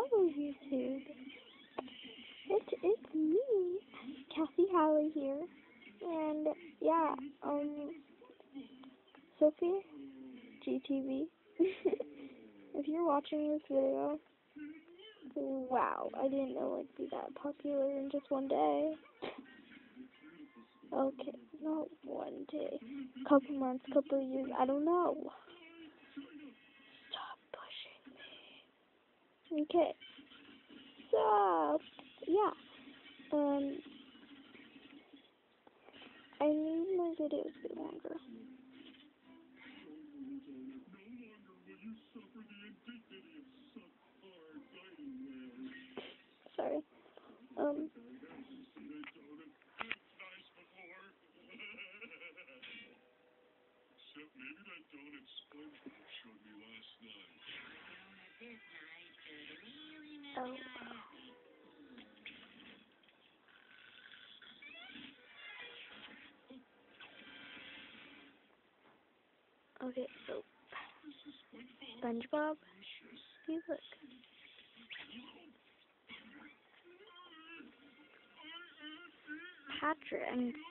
Hello YouTube. It's me, Cassie Halley here, and yeah, Sophie GTV. If you're watching this video, wow, I didn't know it'd be that popular in just one day. Okay, not one day, couple months, couple years, I don't know. Stop pushing me. Okay, so yeah, I need my videos to be longer. Sorry. Maybe that donut sponge you showed me last night. Oh. Okay, so SpongeBob, see, look.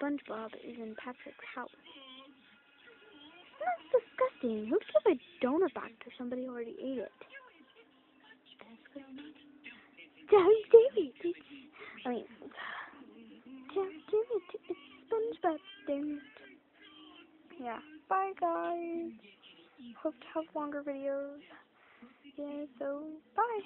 SpongeBob is in Patrick's house. That's disgusting. Who gave a donut back to somebody who already ate it? David, damn it, it's SpongeBob, damn it. Yeah, bye guys. Hope to have longer videos. Yeah, so, bye.